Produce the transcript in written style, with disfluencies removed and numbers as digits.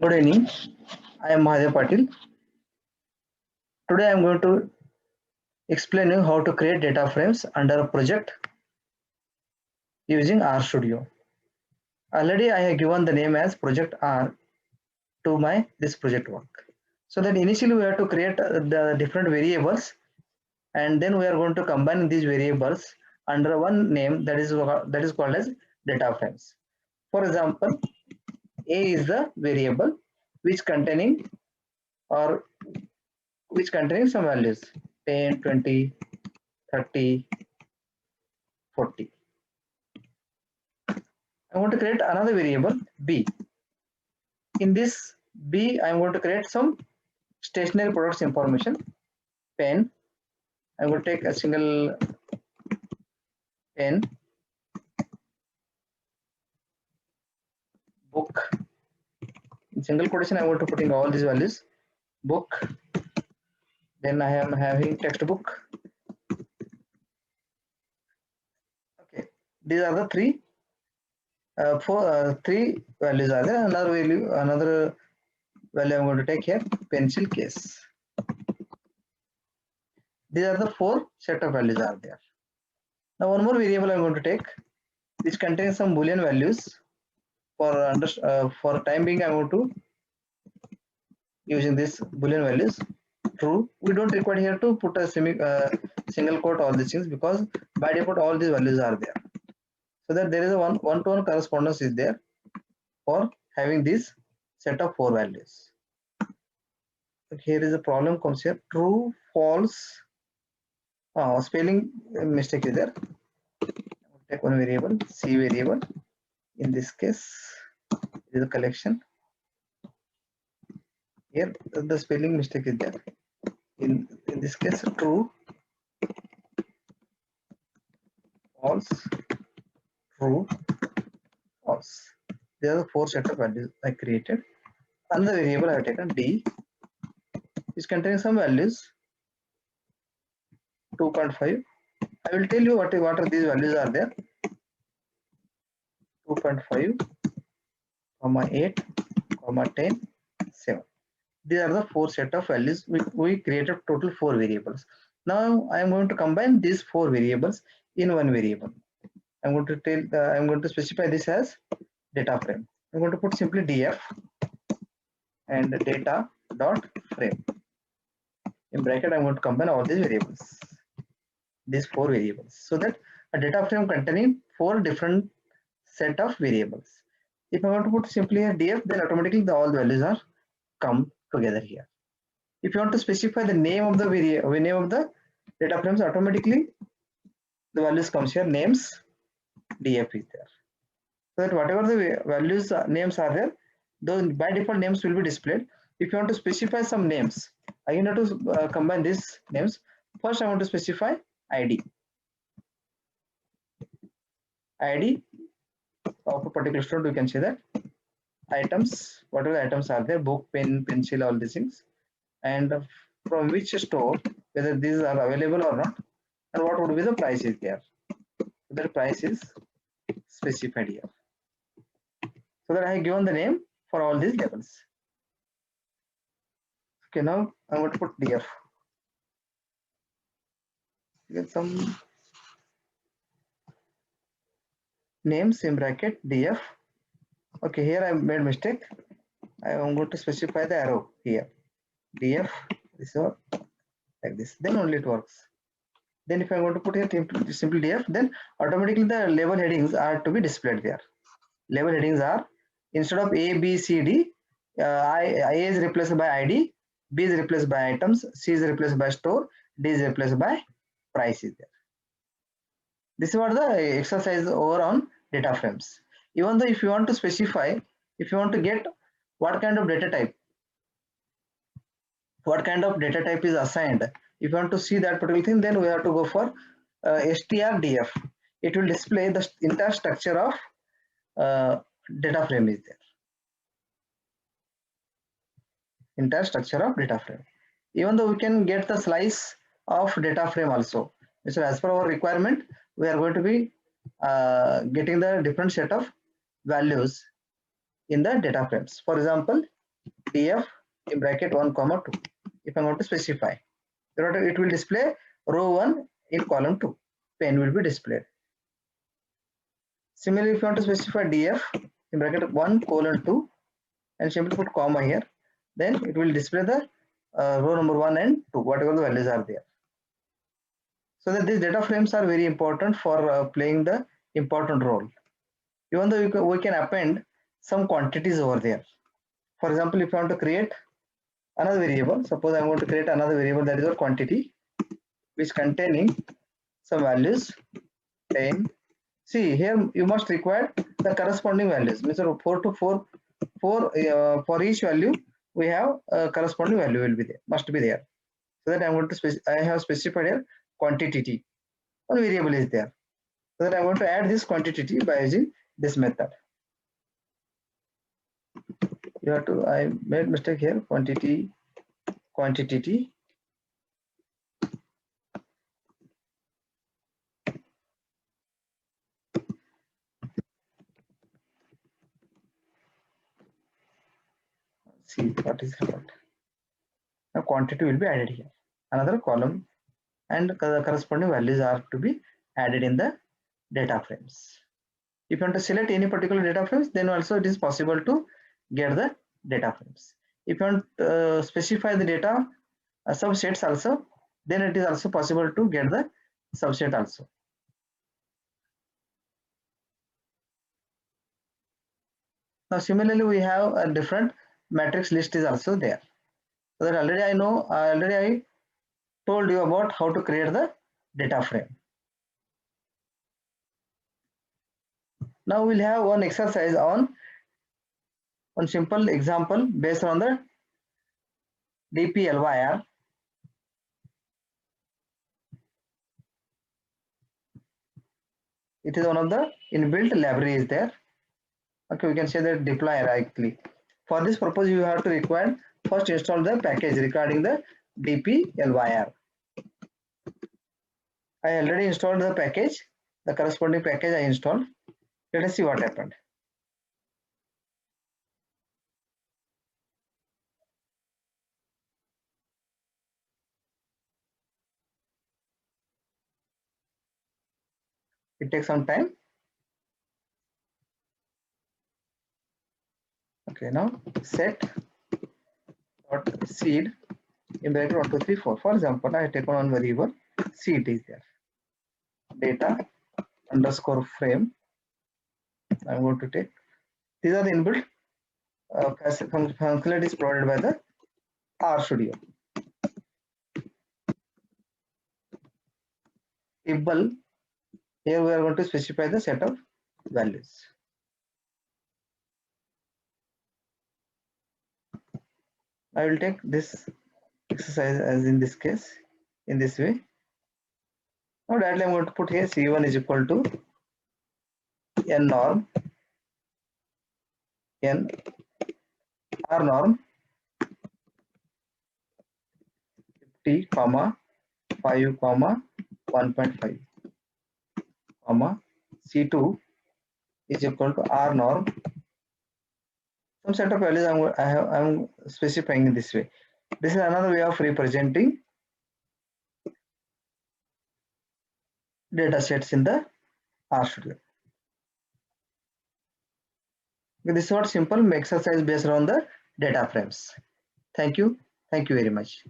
Good evening. I am Mahadev Patil. Today I am going to explain you how to create data frames under a project using RStudio. Already I have given the name as Project R to my this project work. So that initially we have to create the different variables, and then we are going to combine these variables under one name that is called as data frames. For example, A is the variable which containing or which containing some values 10, 20, 30, 40. I want to create another variable B. In this B, I am going to create some stationery products information. Pen. I will take a single pen. Book. In single quotation, I want to put in all these values. Book. Then I am having textbook. Okay. These are the three values are there. Another value I'm going to take here. Pencil case. These are the four set of values are there. Now one more variable I'm going to take, which contains some boolean values. For time being, I want to using this boolean values true. We don't require here to put a single quote all these things, because by default all these values are there, so that there is a one to one correspondence is there for having this set of four values. Here is a problem comes here, true false. Spelling mistake is there. Take one variable, C variable. In this case, it is a collection. Here the spelling mistake is there. In this case, true, false, true, false. These are the four set of values I created. Another variable I have taken D, which contains some values 2.5. I will tell you what are these values are there. 2.5, 8, 10, 7. These are the four set of values. We created total four variables. Now I am going to combine these four variables in one variable. I'm going to specify this as data frame. I'm going to put simply df and data dot frame. In bracket, I'm going to combine all these variables, these four variables, so that a data frame containing four different set of variables. If I want to put simply a df, then automatically all the values are come together here. If you want to specify the name of the name of the data frames, automatically the values comes here. Names df is there, so that whatever the values names are there, those by default names will be displayed. If you want to specify some names, again have to combine these names. First I want to specify id of a particular student. We can say that items, whatever the items are there, book, pen, pencil, all these things, and from which store, whether these are available or not, and what would be the price is there. So the price is specified here, so that I have given the name for all these labels. Okay, now I'm going to put df. Get some names in bracket df. Okay, here I made mistake. I am going to specify the arrow here. Df, this or like this. Then only it works. Then if I want to put here simply df, then automatically the label headings are to be displayed there. Label headings are, instead of A, B, C, D, I is replaced by ID, B is replaced by items, C is replaced by store, D is replaced by price is there. This is what the exercise over on data frames. Even though if you want to specify, if you want to get what kind of data type is assigned, if you want to see that particular thing, then we have to go for strdf. It will display the entire structure of data frame is there. Entire structure of data frame. Even though we can get the slice of data frame also. So as per our requirement, we are going to be getting the different set of values in the data frames. For example, df in bracket 1 comma 2. If I want to specify, it will display row 1 in column 2. Pen will be displayed. Similarly, if you want to specify df in bracket 1 colon 2 and simply put comma here, then it will display the row number 1 and 2, whatever the values are there. So that these data frames are very important for playing the important role. Even though we can append some quantities over there. For example, if I want to create another variable, suppose I want to create another variable that is a quantity which containing some values 10. See here you must require the corresponding values. Means 4 to 4, for each value we have a corresponding value will be there, must be there. So that I'm going to I have specified here quantity t. One variable is there. So that I'm going to add this quantity t by using this method. You have to, I made mistake here, quantity t. See what is happened. Now quantity will be added here. Another column and the corresponding values are to be added in the data frames. If you want to select any particular data frames, then also it is possible to get the data frames. If you want to specify the data subsets also, then it is also possible to get the subset also. Now similarly, we have a different matrix list is also there. So that already I told you about how to create the data frame. Now we'll have one exercise on one simple example based on the dplyr. It is one of the inbuilt libraries there. Okay, we can say that deploy directly. For this purpose, you have to require first install the package regarding the dplyr. I already installed the package, the corresponding package I installed. Let us see what happened. It takes some time. Okay, now set dot seed in bracket 1 2 3 4. For example, I take one variable seed is there. Data underscore frame. I'm going to take. These are the inbuilt functionalities provided by the RStudio. Tibble. Here we are going to specify the set of values. I will take this exercise as in this case, in this way. Now directly I'm going to put here C1 is equal to n norm, n r norm 50, comma 5, comma 1.5, comma C2 is equal to r norm. Some set of values I'm specifying in this way. This is another way of representing data sets in the RStudio. This is what simple exercise based on the data frames. Thank you very much.